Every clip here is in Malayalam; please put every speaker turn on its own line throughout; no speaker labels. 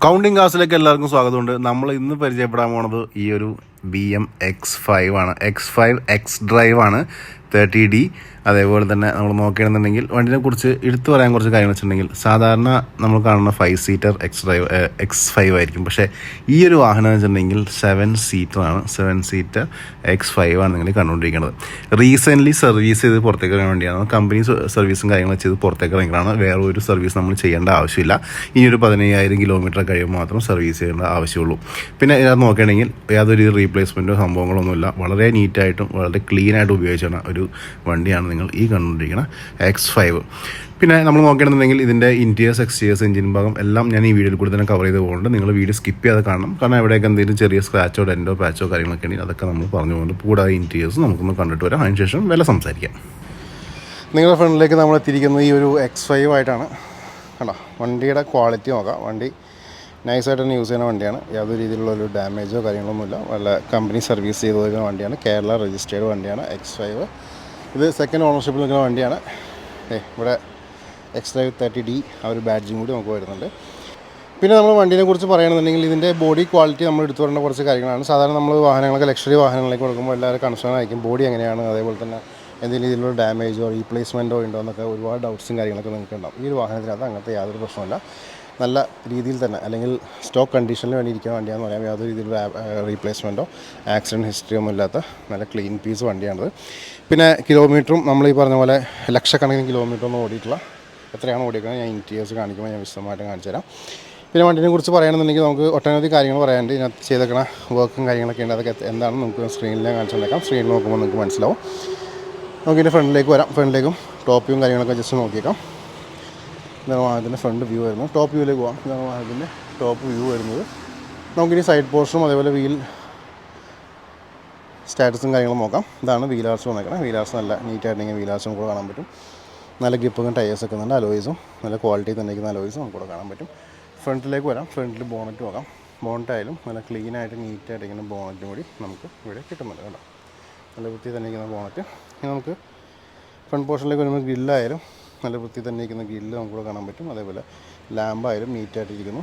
കൗണ്ടിങ് കാസിലേക്ക് എല്ലാവർക്കും സ്വാഗതമുണ്ട്. നമ്മൾ ഇന്ന് പരിചയപ്പെടാൻ പോണത് ഈ ഒരു BM X5 ആണ്. X5 എക്സ് ഡ്രൈവ് ആണ്, 30D. അതേപോലെ തന്നെ നമ്മൾ നോക്കുകയാണെന്നുണ്ടെങ്കിൽ വണ്ടിനെ കുറിച്ച് എടുത്തു പറയാൻ കുറച്ച് കാര്യങ്ങൾ വെച്ചിട്ടുണ്ടെങ്കിൽ, സാധാരണ നമ്മൾ കാണുന്ന 5 സീറ്റർ X5 ആയിരിക്കും. പക്ഷേ ഈ ഒരു വാഹനം വെച്ചിട്ടുണ്ടെങ്കിൽ 7 സീറ്ററാണ്. 7 സീറ്റർ X5 ആണ് നിങ്ങൾ കണ്ടുകൊണ്ടിരിക്കുന്നത്. റീസെൻ്റ്ലി സർവീസ് ചെയ്ത് പുറത്തേക്ക് ഇറങ്ങാൻ വേണ്ടിയാണ്. കമ്പനി സർവീസും കാര്യങ്ങളും ചെയ്ത് പുറത്തേക്ക് ഇറങ്ങിയാണ്. വേറെ ഒരു സർവീസ് നമ്മൾ ചെയ്യേണ്ട ആവശ്യമില്ല. ഈ ഒരു 15,000 കിലോമീറ്റർ കഴിയുമ്പോൾ മാത്രം സർവീസ് ചെയ്യേണ്ട ആവശ്യമുള്ളൂ. പിന്നെ ഇതിനകത്ത് നോക്കുകയാണെങ്കിൽ യാതൊരു റീപ്ലേസ്മെൻറ്റോ സംഭവങ്ങളൊന്നുമില്ല. വളരെ നീറ്റായിട്ടും വളരെ ക്ലീനായിട്ടും ഉപയോഗിച്ചാണ് ഒരു വണ്ടിയാണ് നിങ്ങൾ ഈ കണ്ടുകൊണ്ടിരിക്കുന്ന X5. പിന്നെ നമ്മൾ നോക്കുകയാണെന്നുണ്ടെങ്കിൽ ഇതിൻ്റെ ഇൻറ്റീരിയേഴ്സ്, എക്സ്റ്റീരിയേഴ്സ്, എഞ്ചിൻ ഭാഗം എല്ലാം ഞാൻ ഈ വീഡിയോയിൽ കൂടി തന്നെ കവർ ചെയ്ത് പോകുന്നുണ്ട്. നിങ്ങൾ വീഡിയോ സ്കിപ്പ് ചെയ്യാതെ കാണണം. കാരണം എവിടെയൊക്കെ എന്തെങ്കിലും ചെറിയ സ്ക്രാച്ചോ ഡെൻറ്റോ പാച്ചോ കാര്യങ്ങളൊക്കെ ഉണ്ടെങ്കിൽ അതൊക്കെ നമ്മൾ പറഞ്ഞു പോകുന്നുണ്ട്. കൂടാതെ ഇൻറ്റീരിയേഴ്സ് നമുക്കൊന്ന് കണ്ടിട്ട് വരാം. അതിനുശേഷം വില സംസാരിക്കാം. നിങ്ങളുടെ ഫ്രണ്ടിലേക്ക് നമ്മൾ എത്തിയിരിക്കുന്നത് ഈ ഒരു X5 ആയിട്ടാണ്. കണ്ടോ, വണ്ടിയുടെ ക്വാളിറ്റി നോക്കാം. വണ്ടി നൈസായിട്ട് തന്നെ യൂസ് ചെയ്യുന്ന വണ്ടിയാണ്. യാതൊരു രീതിയിലുള്ളൊരു ഡാമേജോ കാര്യങ്ങളൊന്നുമില്ല. നല്ല കമ്പനി സർവീസ് ചെയ്ത് വരുന്ന വണ്ടിയാണ്. കേരള രജിസ്റ്റേർഡ് വണ്ടിയാണ് X5. ഇത് സെക്കൻഡ് ഓണർഷിപ്പിൽ നിൽക്കുന്ന വണ്ടിയാണ്. ഇവിടെ X5 30D ആ ഒരു ബാഡ്ജിങ് കൂടി നമുക്ക് വരുന്നുണ്ട്. പിന്നെ നമ്മൾ വണ്ടിനെ കുറിച്ച് പറയുകയാണെന്നുണ്ടെങ്കിൽ ഇതിൻ്റെ ബോഡി ക്വാളിറ്റി നമ്മൾ എടുത്തു പറയേണ്ട കുറച്ച് കാര്യങ്ങളാണ്. സാധാരണ നമ്മൾ വാഹനങ്ങളൊക്കെ ലക്ഷറി വാഹനങ്ങളിലേക്ക് കൊടുക്കുമ്പോൾ എല്ലാവരും കൺസേൺ ആയിരിക്കും ബോഡി എങ്ങനെയാണ്, അതേപോലെ തന്നെ എന്തെങ്കിലും രീതിയിലുള്ള ഡാമേജോ റീപ്ലേസ്മെൻറ്റോ ഉണ്ടോ എന്നൊക്കെ ഒരുപാട് ഡൗട്ട്സും കാര്യങ്ങളൊക്കെ നിങ്ങൾക്ക് ഉണ്ടാവും. ഈ ഒരു വാഹനത്തിനകത്ത് അങ്ങനത്തെ യാതൊരു പ്രശ്നമില്ല. നല്ല രീതിയിൽ തന്നെ, അല്ലെങ്കിൽ സ്റ്റോക്ക് കണ്ടീഷനിൽ വേണ്ടി ഇരിക്കുന്ന വണ്ടിയാണെന്ന് പറയാം. യാതൊരു രീതിയിലുള്ള റീപ്ലേസ്മെൻറ്റോ ആക്സിഡൻറ്റ് ഹിസ്റ്ററിയോ ഒന്നും ഇല്ലാത്ത നല്ല ക്ലീൻ പീസ് വണ്ടിയാണിത്. പിന്നെ കിലോമീറ്ററും നമ്മൾ ഈ പറഞ്ഞ പോലെ ലക്ഷക്കണക്കിന് കിലോമീറ്റർ ഒന്നും ഓടിയിട്ടുള്ള, എത്രയാണ് ഓടിക്കുന്നത് ഞാൻ ഇൻറ്റീരിയേഴ്സ് കാണിക്കുമ്പോൾ ഞാൻ വിശദമായിട്ട് കാണിച്ചു തരാം. പിന്നെ വണ്ടിനെ കുറിച്ച് പറയുകയാണെന്നുണ്ടെങ്കിൽ നമുക്ക് ഒട്ടനവധി കാര്യങ്ങൾ പറയാനുണ്ട്. ഇതിനകത്ത് ചെയ്തേക്കണ വർക്കും കാര്യങ്ങളൊക്കെ ഉണ്ട്. അതൊക്കെ എന്താണെന്ന് നമുക്ക് സ്ക്രീനിൽ കാണിച്ചു തന്നേക്കാം. സ്ക്രീനിൽ നോക്കുമ്പോൾ നിങ്ങൾക്ക് മനസ്സിലാവും. നമുക്കിതിൻ്റെ ഫ്രണ്ടിലേക്ക് വരാം. ഫ്രണ്ടിലേക്കും ടോപ്പ് വ്യൂവും കാര്യങ്ങളൊക്കെ ജസ്റ്റ് നോക്കിയേക്കാം. ഇതാണ് വാഹനത്തിൻ്റെ ഫ്രണ്ട് വ്യൂ വരുന്നത്. ടോപ്പ് വ്യൂവിലേക്ക് പോകാം. ഇതാണ് വാഹനത്തിൻ്റെ ടോപ്പ് വ്യൂ വരുന്നത്. നമുക്കിനി സൈഡ് പോർഷനും അതേപോലെ വീൽ സ്റ്റാറ്റസും കാര്യങ്ങളും നോക്കാം. ഇതാണ് വീലാർസ് വന്നേക്കണം. വീലാർസ് നല്ല നീറ്റായിട്ടുണ്ടെങ്കിൽ വീലാർസും കൂടെ കാണാൻ പറ്റും. നല്ല ഗ്രിപ്പൊക്കെ ടയേഴ്സൊക്കെ നല്ല അലോയ്സും നല്ല ക്വാളിറ്റി തന്നെ ഇരിക്കുന്ന അലോയ്സും നമുക്ക് കൂടെ കാണാൻ പറ്റും. ഫ്രണ്ടിലേക്ക് വരാം. ഫ്രണ്ടിൽ ബോണറ്റ് നോക്കാം. ബോണറ്റായാലും നല്ല ക്ലീനായിട്ട് നീറ്റായിട്ട് ഇങ്ങനെ ബോണറ്റും കൂടി നമുക്ക് ഇവിടെ കിട്ടുന്നുണ്ട്. കേട്ടോ, നല്ല വൃത്തി തന്നെ ഇരിക്കുന്ന ബോണറ്റ്. ഇനി നമുക്ക് ഫ്രണ്ട് പോർഷനിലേക്ക് വരുമ്പോൾ ഗ്രില്ലായാലും നല്ല വൃത്തി തന്നെ ഇരിക്കുന്ന ഗ്രില്ല് നമുക്കിവിടെ കാണാൻ പറ്റും. അതേപോലെ ലാമ്പായാലും നീറ്റായിട്ടിരിക്കുന്നു.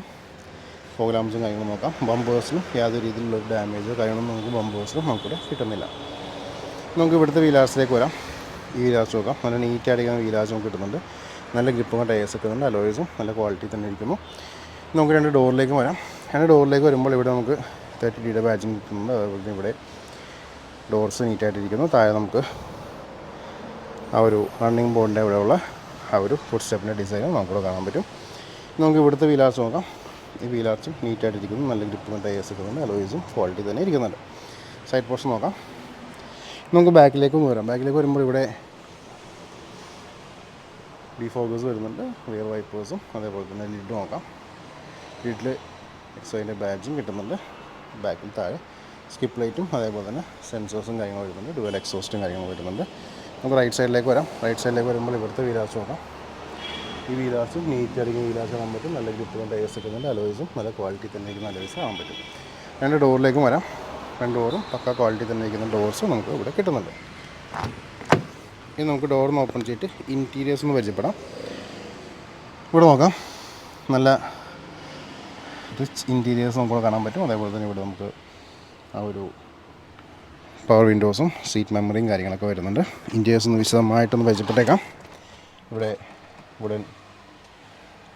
ഫോഗ് ലാമ്പ്സും കാര്യങ്ങളും നോക്കാം. ബമ്പേഴ്സിനും യാതൊരു രീതിയിലുള്ളൊരു ഡാമേജോ കാര്യങ്ങളൊന്നും നമുക്ക് ബമ്പേഴ്സിലും നമുക്കിവിടെ കിട്ടുന്നില്ല. നമുക്ക് ഇവിടുത്തെ വീലാർസിലേക്ക് വരാം. ഈ വീലാർസ് നോക്കാം. നല്ല നീറ്റായിട്ടിരിക്കുന്ന വീലാർസ് നമുക്ക് കിട്ടുന്നുണ്ട്. നല്ല ഗ്രിപ്പും ടയേഴ്സ് ഒക്കെ ഉണ്ട്. അലോയ്സും നല്ല ക്വാളിറ്റി തന്നെ ഇരിക്കുന്നു. നമുക്ക് രണ്ട് ഡോറിലേക്ക് വരാം. രണ്ട് ഡോറിലേക്ക് വരുമ്പോൾ ഇവിടെ നമുക്ക് 30D ബാഡ്ജിങ് കിട്ടുന്നുണ്ട്. അതേപോലെ തന്നെ ഇവിടെ ഡോർസ് നീറ്റായിട്ടിരിക്കുന്നു. താഴെ നമുക്ക് ആ ഒരു റണ്ണിങ് ബോർഡിൻ്റെ ഇവിടെയുള്ള ആ ഒരു ഫുഡ് സ്റ്റെപ്പിൻ്റെ ഡിസൈനും നമുക്കിവിടെ കാണാൻ പറ്റും. നമുക്ക് ഇവിടുത്തെ വീലാർസ് നോക്കാം. ഈ വീലാർസും നീറ്റായിട്ടിരിക്കുന്നു. നല്ല ഗ്രിപ്പും ടയേഴ്സ് കിട്ടുന്നുണ്ട്. അലോയ്സും ക്വാളിറ്റി തന്നെ ഇരിക്കുന്നുണ്ട്. സൈഡ് പോർഷൻ നോക്കാം. നമുക്ക് ബാക്കിലേക്കൊന്ന് വരാം. ബാക്കിലേക്ക് വരുമ്പോൾ ഇവിടെ ഡിഫോഗേഴ്സ് വരുന്നുണ്ട്, റിയർ വൈപ്പേഴ്സും അതേപോലെ തന്നെ ലിഡ് നോക്കാം. ലിഡിൽ X5ൻ്റെ ബാഡ്ജും കിട്ടുന്നുണ്ട്. ബാക്കിൽ താഴെ സ്കിപ്പ് ലൈറ്റും അതേപോലെ തന്നെ സെൻസേഴ്സും കാര്യങ്ങളും വരുന്നുണ്ട്. ഡുവൽ എക്സോസ്റ്റും കാര്യങ്ങളും വരുന്നുണ്ട്. നമുക്ക് റൈറ്റ് സൈഡിലേക്ക് വരാം. റൈറ്റ് സൈഡിലേക്ക് വരുമ്പോൾ ഇവിടുത്തെ വീലാർസ് നോക്കാം. ഈ വീലാർസും നീറ്റായിരിക്കും വീലാർസ് കാണാൻ പറ്റും. നല്ല ഗ്രിപ്പും ടയേഴ്സ് കിട്ടുന്നുണ്ട്. അലോയ്സും നല്ല ക്വാളിറ്റി തന്നെ ഇരിക്കുന്ന അലോയ്സ് കാണാൻ പറ്റും. രണ്ട് ഡോറിലേക്കും വരാം. രണ്ട് ഡോറും പക്ക ക്വാളിറ്റി തന്നെ ഇരിക്കുന്ന ഡോർസും നമുക്ക് ഇവിടെ കിട്ടുന്നുണ്ട്. ഇനി നമുക്ക് ഡോറിന് ഓപ്പൺ ചെയ്തിട്ട് ഇൻറ്റീരിയേഴ്സ് ഒന്ന് പരിചയപ്പെടാം. ഇവിടെ നോക്കാം. നല്ല റിച്ച് ഇൻറ്റീരിയേഴ്സ് നമുക്ക് കാണാൻ പറ്റും. അതേപോലെ തന്നെ ഇവിടെ നമുക്ക് ആ ഒരു പവർ വിൻഡോസും സീറ്റ് മെമ്മറിയും കാര്യങ്ങളൊക്കെ വരുന്നുണ്ട്. ഇൻറ്റീരിയേഴ്സ് ഒന്ന് വിശദമായിട്ടൊന്ന് പരിചയപ്പെട്ടേക്കാം. ഇവിടെ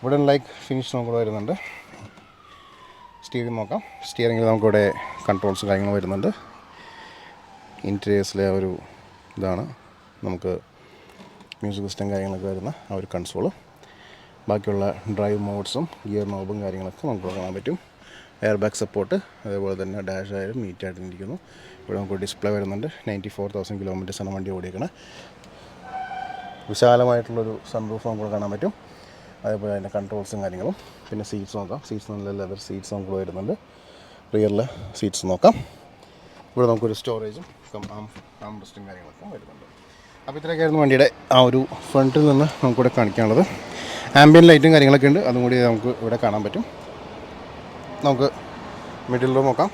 വുഡൻ ലൈക്ക് ഫിനിഷ് നമുക്കിവിടെ വരുന്നുണ്ട്. സ്റ്റീറിംഗ് നോക്കാം. സ്റ്റിയറിംഗിൽ നമുക്കിവിടെ കൺട്രോൾസ് കാര്യങ്ങൾ വരുന്നുണ്ട്. ഇൻറ്റീരിയേഴ്സിലെ ഒരു ഇതാണ് നമുക്ക് മ്യൂസിക് സിസ്റ്റം കാര്യങ്ങളൊക്കെ വരുന്ന ആ ഒരു കൺസോള്. ബാക്കിയുള്ള ഡ്രൈവ് മോഡ്സും ഗിയർ നോബും കാര്യങ്ങളൊക്കെ നമുക്ക് കാണാൻ പറ്റും. എയർ ബാഗ് സപ്പോർട്ട്, അതേപോലെ തന്നെ ഡാഷ് ആയാലും നീറ്റായിട്ട് ഇരിക്കുന്നു. ഇവിടെ നമുക്ക് ഡിസ്പ്ലേ വരുന്നുണ്ട്. 94,000 കിലോമീറ്റേഴ്സാണ് വണ്ടി ഓടിക്കുന്നത്. വിശാലമായിട്ടുള്ളൊരു സൺറൂഫ് നമുക്ക് കാണാൻ പറ്റും. അതേപോലെ അതിൻ്റെ കൺട്രോൾസും കാര്യങ്ങളും. പിന്നെ സീറ്റ്സ് നോക്കാം. സീറ്റ്സ് നല്ല ലെതർ സീറ്റ്സ് നമുക്ക് വരുന്നുണ്ട്. റിയറിലെ സീറ്റ്സ് നോക്കാം. ഇവിടെ നമുക്കൊരു സ്റ്റോറേജും ആം റെസ്റ്റും കാര്യങ്ങളൊക്കെ വരുന്നുണ്ട്. അപ്പോൾ ഇത്രയൊക്കെയായിരുന്നു വണ്ടിയുടെ ആ ഒരു ഫ്രണ്ടിൽ നിന്ന് നമുക്കിവിടെ കാണിക്കാനുള്ളത്. ആംബിയൻ ലൈറ്റും കാര്യങ്ങളൊക്കെ ഉണ്ട്. അതും കൂടി നമുക്ക് ഇവിടെ കാണാൻ പറ്റും. നമുക്ക് മിഡിൽ റോ നോക്കാം.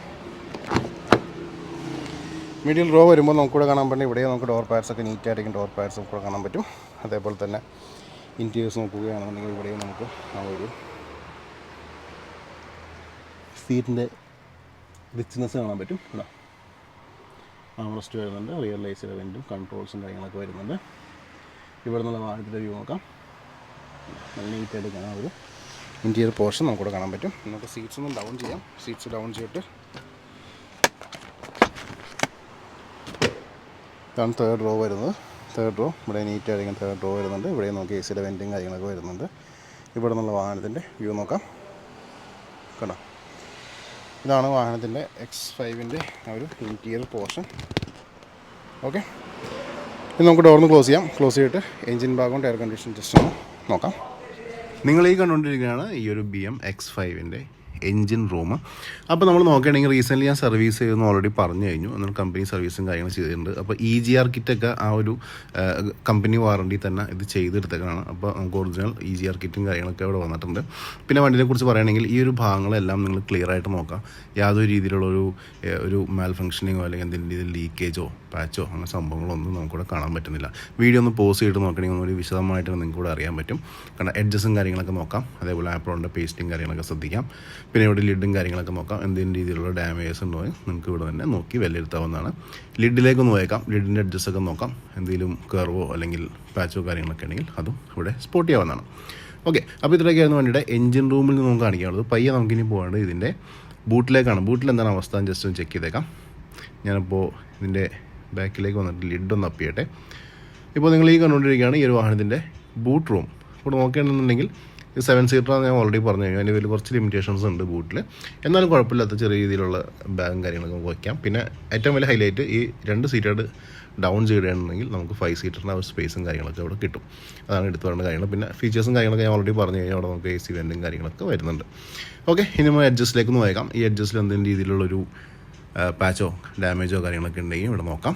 മിഡിൽ റോ വരുമ്പോൾ നമുക്കിവിടെ കാണാൻ പറ്റും. ഇവിടെ നമുക്ക് ഡോർ പാഡ്സൊക്കെ നീറ്റായിരിക്കും. ഡോർ പാഡ്സ് നമുക്കിവിടെ കാണാൻ പറ്റും. അതേപോലെ തന്നെ ഇൻറ്റീരിയേഴ്സ് നോക്കുകയാണെന്നുണ്ടെങ്കിൽ ഇവിടെയും നമുക്ക് ആ ഒരു സീറ്റിൻ്റെ റിച്ച്നെസ് കാണാൻ പറ്റും. കേട്ടോ, ആംറസ്റ്റ് വരുന്നുണ്ട്, റിയർ ലൈസ് ഇവൻറ്റും കൺട്രോൾസും കാര്യങ്ങളൊക്കെ വരുന്നുണ്ട്. ഇവിടെ നിന്നുള്ള വാഹനത്തിൻ്റെ വ്യൂ നോക്കാം. നല്ല നീറ്റായിട്ട് കാണാൻ ഒരു ഇൻറ്റീരിയർ പോർഷൻ നമുക്കിവിടെ കാണാൻ പറ്റും. നമുക്ക് സീറ്റ്സ് ഒന്ന് ഡൗൺ ചെയ്യാം. സീറ്റ്സ് ഡൗൺ ചെയ്തിട്ട് ഇതാണ് തേർഡ് റോ വരുന്നത്. തേർഡ് റോ ഇവിടെ നീറ്റായിരിക്കും. തേർഡ് റോ വരുന്നുണ്ട്. ഇവിടെ നോക്കി AC വെൻറ്റും കാര്യങ്ങളൊക്കെ വരുന്നുണ്ട്. ഇവിടെ നിന്നുള്ള വാഹനത്തിൻ്റെ വ്യൂ നോക്കാം. കണ്ടോ, ഇതാണ് വാഹനത്തിൻ്റെ X5-ൻ്റെ ആ ഒരു ഇൻറ്റീരിയർ പോർഷൻ. ഓക്കെ, ഇനി നമുക്ക് ഡോറിന് ക്ലോസ് ചെയ്യാം. ക്ലോസ് ചെയ്തിട്ട് എഞ്ചിൻ ഭാഗം എയർ കണ്ടീഷൻ ജസ്റ്റ് ഒന്ന് നോക്കാം. നിങ്ങൾ ഈ കണ്ടുകൊണ്ടിരിക്കുകയാണ് ഈ ഒരു BM X5-ൻ്റെ എൻജിൻ റൂം. അപ്പോൾ നമ്മൾ നോക്കുകയാണെങ്കിൽ റീസെൻ്റ്ലി ഞാൻ സർവീസ് ചെയ്തെന്ന് ഓൾറെഡി പറഞ്ഞു കഴിഞ്ഞു. എന്നാൽ കമ്പനി സർവീസും കാര്യങ്ങളും ചെയ്തിട്ടുണ്ട്. അപ്പോൾ EGR കിറ്റൊക്കെ ആ ഒരു കമ്പനി വാറണ്ടി തന്നെ ഇത് ചെയ്തെടുത്തേക്കാണ്. അപ്പോൾ നമുക്ക് ഒറിജിനൽ EGR കിറ്റും കാര്യങ്ങളൊക്കെ അവിടെ വന്നിട്ടുണ്ട്. പിന്നെ വണ്ടിനെ കുറിച്ച് പറയുകയാണെങ്കിൽ ഈ ഒരു ഭാഗങ്ങളെല്ലാം നിങ്ങൾ ക്ലിയർ ആയിട്ട് നോക്കാം. യാതൊരു രീതിയിലുള്ളൊരു മാൽ ഫങ്ഷനിങ്ങോ അല്ലെങ്കിൽ എന്തെങ്കിലും രീതിയിൽ ലീക്കേജോ പാച്ചോ അങ്ങനെ സംഭവങ്ങളൊന്നും നമുക്കിവിടെ കാണാൻ പറ്റുന്നില്ല. വീഡിയോ ഒന്ന് പോസ് ചെയ്തിട്ട് നോക്കണമെങ്കിൽ ഒന്നുകൂടി വിശദമായിട്ട് നിങ്ങൾക്ക് ഇവിടെ അറിയാൻ പറ്റും. കാരണം എഡ്ജസും കാര്യങ്ങളൊക്കെ നോക്കാം. അതേപോലെ ആപ്രോണിൻ്റെ പേസ്റ്റും കാര്യങ്ങളൊക്കെ ശ്രദ്ധിക്കാം. പിന്നെ ഇവിടെ ലിഡും കാര്യങ്ങളൊക്കെ നോക്കാം. എന്തെങ്കിലും രീതിയിലുള്ള ഡാമേജസ് ഉണ്ടോ നിങ്ങൾക്ക് ഇവിടെ തന്നെ നോക്കി വിലയിരുത്താവുന്നതാണ്. ലിഡിലേക്കൊന്ന് പോയേക്കാം. ലിഡിൻ്റെ അഡ്ജസ്റ്റൊക്കെ നോക്കാം. എന്തെങ്കിലും കർവോ അല്ലെങ്കിൽ പാച്ചോ കാര്യങ്ങളൊക്കെ ഉണ്ടെങ്കിൽ അതും ഇവിടെ സ്പോട്ട് ചെയ്യാവുന്നതാണ്. ഓക്കെ, അപ്പോൾ ഇത്രയൊക്കെയായിരുന്നു വണ്ടിയുടെ എഞ്ചിൻ റൂമിൽ നിന്ന് നമുക്ക് കാണിക്കാനുള്ളത്. പയ്യെ നമുക്കിനി പോകേണ്ടത് ഇതിൻ്റെ ബൂട്ടിലേക്കാണ്. ബൂട്ടിൽ എന്താണ് അവസ്ഥ ജസ്റ്റ് ഒന്ന് ചെക്ക് ചെയ്തേക്കാം. ഞാനിപ്പോൾ ഇതിൻ്റെ ബാക്കിലേക്ക് വന്നിട്ട് ലിഡൊന്ന് അപ്പ് ചെയ്യട്ടെ. ഇപ്പോൾ നിങ്ങൾ ഈ കണ്ടുകൊണ്ടിരിക്കുകയാണ് ഈ ഒരു വാഹനത്തിൻ്റെ ബൂട്ട് റൂം. ഇവിടെ നോക്കുകയാണെന്നുണ്ടെങ്കിൽ ഇത് 7 സീറ്ററാണ് ഞാൻ ഓൾറെഡി പറഞ്ഞു കഴിഞ്ഞു. അതിൻ്റെ ഇതിൽ കുറച്ച് ലിമിറ്റേഷൻസ് ഉണ്ട് ബൂട്ടിൽ. എന്നാലും കുഴപ്പമില്ലാത്ത ചെറിയ രീതിയിലുള്ള ബാഗും കാര്യങ്ങളൊക്കെ നമുക്ക് വയ്ക്കാം. പിന്നെ ഏറ്റവും വലിയ ഹൈലൈറ്റ് ഈ 2 സീറ്റായിട്ട് ഡൗൺ ചെയ്യുകയാണെന്നുണ്ടെങ്കിൽ നമുക്ക് 5 സീറ്ററിൻ്റെ ആ ഒരു സ്പേസും കാര്യങ്ങളൊക്കെ അവിടെ കിട്ടും. അതാണ് എടുത്തു പറയേണ്ട കാര്യങ്ങൾ. പിന്നെ ഫീച്ചേഴ്സും കാര്യങ്ങളൊക്കെ ഞാൻ ഓൾറെഡി പറഞ്ഞു കഴിഞ്ഞാൽ അവിടെ നമുക്ക് AC വെൻറ്റും കാര്യങ്ങളൊക്കെ വരുന്നുണ്ട്. ഓക്കെ, ഇനി നമ്മൾ അഡ്ജസ്റ്റിലേക്ക് ഒന്ന് പോയേക്കാം. ഈ അഡ്ജസ്റ്റിൽ എന്തെങ്കിലും രീതിയിലുള്ളൊരു പാച്ചോ ഡാമേജോ കാര്യങ്ങളൊക്കെ ഉണ്ടെങ്കിൽ ഇവിടെ നോക്കാം.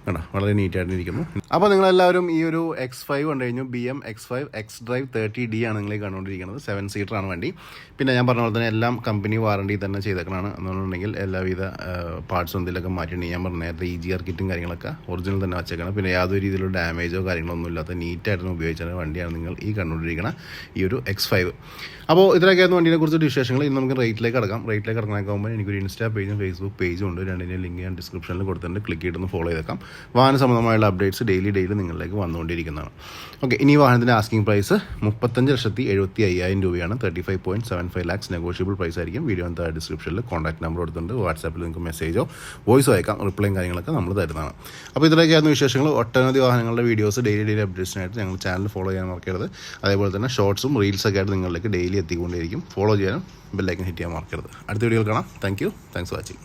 കണ്ടോ, വളരെ നീറ്റായിട്ട് ഇരിക്കുന്നു. അപ്പോൾ നിങ്ങളെല്ലാവരും ഈ ഒരു X5 കണ്ടു കഴിഞ്ഞു. BM X5 X-Drive 30D ആണ് നിങ്ങൾ കണ്ടുകൊണ്ടിരിക്കുന്നത്. 7 സീറ്ററാണ് വണ്ടി. പിന്നെ ഞാൻ പറഞ്ഞ പോലെ തന്നെ എല്ലാം കമ്പനി വാറണ്ടി തന്നെ ചെയ്തേക്കണതാണ്. എന്നുണ്ടെങ്കിൽ എല്ലാവിധ പാർട്സും എന്തെങ്കിലുമൊക്കെ മാറ്റിയിട്ടുണ്ടെങ്കിൽ ഞാൻ പറഞ്ഞ നേരത്തെ EGR കിറ്റും കാര്യങ്ങളൊക്കെ ഒറിജിനൽ തന്നെ വെച്ചേക്കണം. പിന്നെ യാതൊരു രീതിയിലുള്ള ഡാമേജോ കാര്യങ്ങളൊന്നും ഇല്ലാത്ത നീറ്റായിട്ട് ഉപയോഗിച്ച വണ്ടിയാണ് നിങ്ങൾ ഈ കണ്ടുകൊണ്ടിരിക്കുന്ന ഈ ഒരു X5. അപ്പോൾ ഇത്രയൊക്കെയായിരുന്നു വണ്ടിയെ കുറിച്ച് വിശേഷങ്ങൾ. ഇന്ന് നമുക്ക് റേറ്റിലേക്ക് കടക്കാം. റേറ്റിലേക്ക് കടക്കാനൊക്കെ ആകുമ്പോൾ എനിക്കൊരു ഇൻസ്റ്റാ പേജും ഫേസ്ബുക്ക് പേജും ഉണ്ട്. രണ്ടിൻ്റെ ലിങ്ക് ഞാൻ ഡിസ്ക്രിപ്ഷനിൽ കൊടുത്തിട്ടുണ്ട്. ക്ലിക്ക് ചെയ്തൊന്ന് ഫോളോ ചെയ്തേക്കാം. വാഹന സംബന്ധമായുള്ള അപ്ഡേറ്റ്സ് ഡെയിലി നിങ്ങളിലേക്ക് വന്നുകൊണ്ടിരിക്കുന്നതാണ്. ഓക്കെ, ഇനി വാഹനത്തിൻ്റെ ആസ്കിംഗ് പ്രൈസ് 35,75,000 രൂപയാണ്. 35.75 lakhs നെഗോഷ്യബിൾ പ്രൈസ് ആയിരിക്കും. വീഡിയോ താഴെ ഡിസ്ക്രിപ്ഷനിൽ കോൺടാക്ട് നമ്പർ കൊടുത്തിട്ടുണ്ട്. വാട്സാപ്പിൽ നിങ്ങൾക്ക് മെസ്സേജോ വോയിസോ അയക്കാം. റിപ്ലൈയും കാര്യങ്ങളൊക്കെ നമ്മൾ തരുന്നതാണ്. അപ്പോൾ ഇത്രയൊക്കെയായിരുന്നു വിശേഷങ്ങൾ. ഒട്ടനവധി വാഹനങ്ങളുടെ വീഡിയോസ് ഡെയിലി അപ്ഡേറ്റ്സിനായിട്ട് ഞങ്ങൾ ചാനൽ ഫോളോ ചെയ്യാൻ മറക്കരുത്. അതേപോലെ തന്നെ ഷോർട്സും റീൽസൊക്കെ ആയിട്ട് നിങ്ങളിലേക്ക് ഡെയിലി എത്തിക്കൊണ്ടേയിരിക്കും. ഫോളോ ചെയ്യാനും ബെല്ലൈക്കൻ ഹിറ്റ് ചെയ്യാൻ മറക്കരുത്. അടുത്ത വീഡിയോയിൽ കാണാം. Thanks for watching.